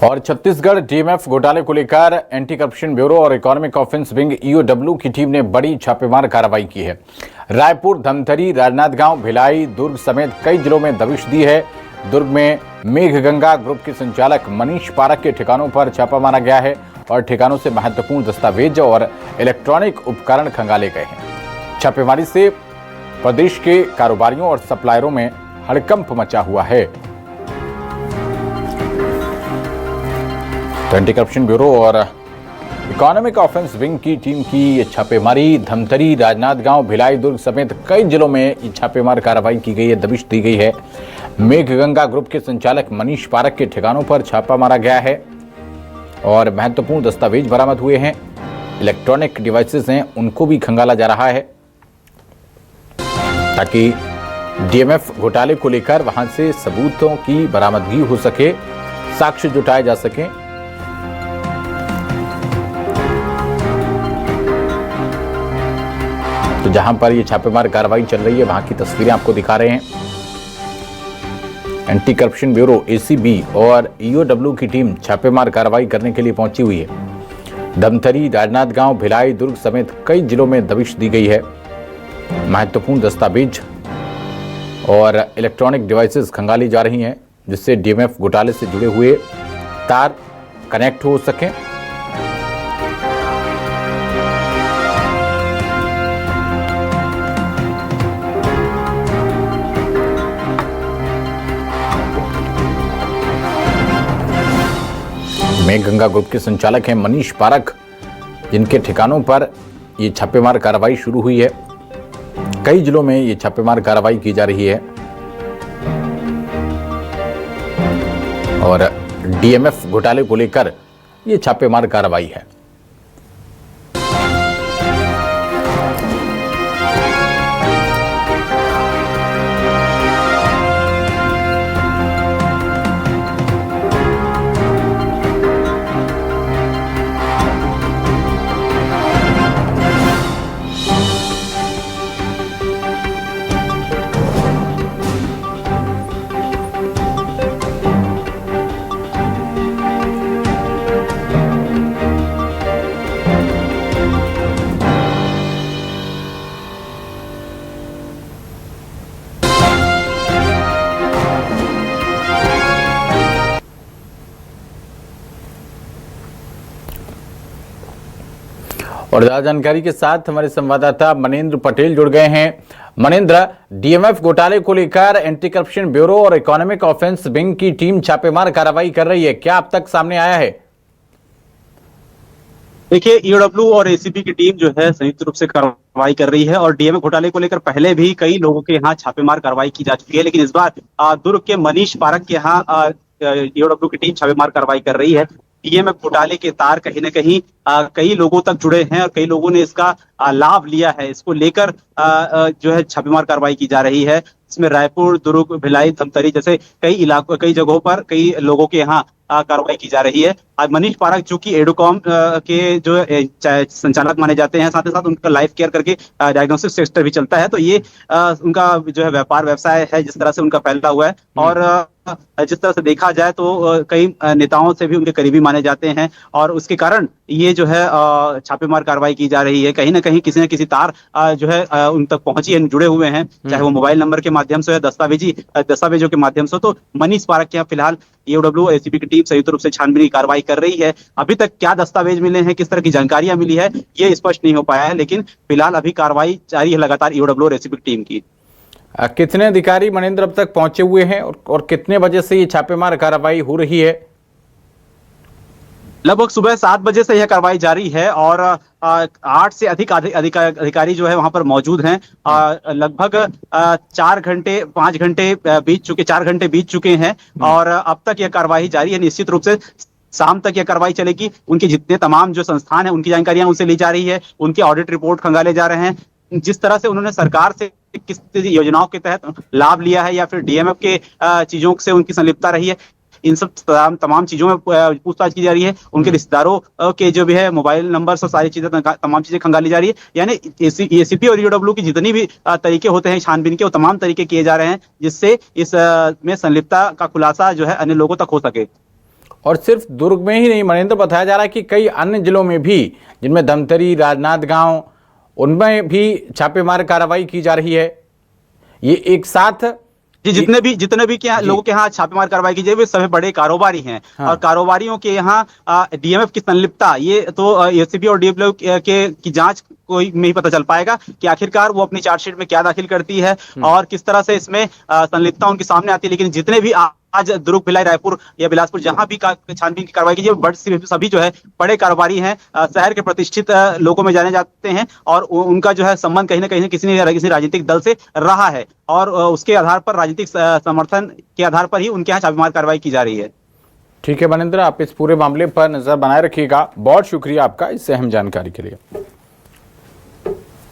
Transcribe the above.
और छत्तीसगढ़ डीएमएफ घोटाले को लेकर एंटी करप्शन ब्यूरो और इकोनॉमिक ऑफेंस विंग ईओडब्ल्यू की टीम ने बड़ी छापेमार कार्रवाई की है। रायपुर, धमतरी, राजनांदगांव, भिलाई, दुर्ग समेत कई जिलों में दबिश दी है। दुर्ग में मेघगंगा ग्रुप के संचालक मनीष पारक के ठिकानों पर छापा मारा गया है और ठिकानों से महत्वपूर्ण दस्तावेज और इलेक्ट्रॉनिक उपकरण खंगाले गए हैं। छापेमारी से प्रदेश के कारोबारियों और सप्लायरों में हड़कंप मचा हुआ है। तो एंटी करप्शन ब्यूरो और इकोनॉमिक ऑफेंस विंग की टीम की ये छापेमारी धमतरी, राजनांदगांव, भिलाई, दुर्ग समेत कई जिलों में ये छापेमार कार्रवाई की गई है, दबिश दी गई है। मेघगंगा ग्रुप के संचालक मनीष पारक के ठिकानों पर छापा मारा गया है और महत्वपूर्ण दस्तावेज बरामद हुए हैं। इलेक्ट्रॉनिक डिवाइसेस हैं, उनको भी खंगाला जा रहा है ताकि डीएमएफ घोटाले को लेकर वहां से सबूतों की बरामदगी हो सके, साक्ष्य जुटाए जा सके। तो जहां पर ये छापेमार कार्रवाई चल रही है वहां की तस्वीरें आपको दिखा रहे हैं। एंटी करप्शन ब्यूरो एसीबी और ईओडब्ल्यू की टीम छापेमार कार्रवाई करने के लिए पहुंची हुई है। धमतरी, राजनांदगांव, भिलाई, दुर्ग समेत कई जिलों में दबिश दी गई है। महत्वपूर्ण दस्तावेज और इलेक्ट्रॉनिक डिवाइसेस खंगाली जा रही हैं जिससे डीएमएफ घोटाले से जुड़े हुए तार कनेक्ट हो सकें। मेघगंगा ग्रुप के संचालक हैं मनीष पारक, जिनके ठिकानों पर ये छापेमार कार्रवाई शुरू हुई है। कई जिलों में ये छापेमार कार्रवाई की जा रही है और डीएमएफ घोटाले को लेकर ये छापेमार कार्रवाई है। और ज्यादा जानकारी के साथ हमारे संवाददाता मनेंद्र पटेल जुड़ गए हैं। मनेंद्र, डीएमएफ घोटाले को लेकर एंटी करप्शन ब्यूरो और इकोनॉमिक ऑफेंस विंग की टीम छापेमार कार्रवाई कर रही है, क्या अब तक सामने आया है? देखिए, ईओडब्ल्यू और एसीबी की टीम जो है संयुक्त रूप से कार्रवाई कर रही है और डीएमएफ घोटाले को लेकर पहले भी कई लोगों के यहाँ छापेमार कार्रवाई की जा चुकी है, लेकिन इस बार दुर्ग के मनीष पारक के यहाँ ईओडब्ल्यू की टीम छापेमार कार्रवाई कर रही है। डीएमएफ घोटाले के तार कहीं ना कहीं कई लोगों तक जुड़े हैं और कई लोगों ने इसका लाभ लिया है। इसको लेकर जो है छापेमार कार्रवाई की जा रही है। इसमें रायपुर, दुर्ग, भिलाई, धमतरी जैसे कई इलाकों, कई जगहों पर कई लोगों के यहाँ कार्रवाई की जा रही है। आज मनीष पारक जो कि एडुकॉम के जो संचालक माने जाते हैं, साथ ही साथ उनका लाइफ केयर करके डायग्नोस्टिक सेक्टर भी चलता है, तो ये उनका जो है व्यापार व्यवसाय है जिस तरह से उनका फैला हुआ है। और जिस तरह से देखा जाए तो कई नेताओं से भी उनके करीबी माने जाते हैं और उसके कारण ये जो है छापेमार कार्रवाई की जा रही है। कहीं ना कहीं किसी न किसी तार जो है उन तक पहुंची है, जुड़े हुए हैं, चाहे वो मोबाइल नंबर के माध्यम से या दस्तावेजों के माध्यम से। तो मनीष पारक के यहाँ फिलहाल ईओडब्ल्यू एसीबी की टीम संयुक्त रूप से छानबीन की कार्रवाई कर रही है। अभी तक क्या दस्तावेज मिले हैं, किस तरह की जानकारियां मिली है, ये स्पष्ट नहीं हो पाया है, लेकिन फिलहाल अभी कार्रवाई जारी है लगातार ईओडब्ल्यू और एसीबी की टीम की। कितने अधिकारी मनेंद्र अब तक पहुंचे हुए हैं और कितने बजे से ये छापेमार कार्रवाई हो रही है? लगभग सुबह 7 बजे से यह कार्रवाई जारी है और 8 से अधिक अधिकारी जो है वहां पर मौजूद हैं। लगभग 4 घंटे 5 घंटे बीत चुके 4 घंटे बीत चुके हैं और अब तक यह कार्रवाई जारी है। निश्चित रूप से शाम तक यह कार्रवाई चलेगी। उनके जितने तमाम जो संस्थान है उनकी जानकारियां उनसे ली जा रही है, उनके ऑडिट रिपोर्ट खंगाले जा रहे हैं। जिस तरह से उन्होंने सरकार से किस योजनाओं के तहत लाभ लिया है या फिर डीएमएफ के चीजों से उनकी संलिप्तता रही है, इन सब तमाम चीजों में पूछताछ की जा रही है। उनके रिश्तेदारों के जो भी है मोबाइल नंबर और सारी चीजें तमाम चीजें खंगाली जा रही है। यानी एसीपी और ईओडब्ल्यू की जितनी भी तरीके होते हैं छानबीन के, वो तमाम तरीके किए जा रहे हैं जिससे इस में संलिप्तता का खुलासा जो है अन्य लोगों तक हो सके। और सिर्फ दुर्ग में ही नहीं मनेंद्र, बताया जा रहा है कि कई अन्य जिलों में भी, जिनमें धमतरी, राजनांदगांव, उनमें भी छापेमार कार्रवाई की जा रही है। ये एक साथ जी, जितने भी लोगों के यहाँ छापेमार कार्रवाई की जाए वे सभी बड़े कारोबारी हैं। हाँ। और कारोबारियों के यहाँ डीएमएफ की संलिप्तता, ये तो एसीबी और डीएमएफ की जांच कोई में ही पता चल पाएगा कि आखिरकार वो अपनी चार्जशीट में क्या दाखिल करती है और किस तरह से इसमें संलिप्तता उनके सामने आती है। लेकिन जितने भी आज दुर्ग, भिलाई, रायपुर या बिलासपुर जहां भी छानबीन की कार्रवाई की जाए, सभी जो है बड़े कारोबारी हैं, शहर के प्रतिष्ठित लोगों में जाने जाते हैं और उनका जो है संबंध कहीं ना कहीं किसी राजनीतिक दल से रहा है और उसके आधार पर, राजनीतिक समर्थन के आधार पर ही उनके यहाँ छापेमार कार्रवाई की जा रही है। ठीक है मनेंद्र, आप इस पूरे मामले पर नजर बनाए रखिएगा। बहुत शुक्रिया आपका इस अहम जानकारी के लिए।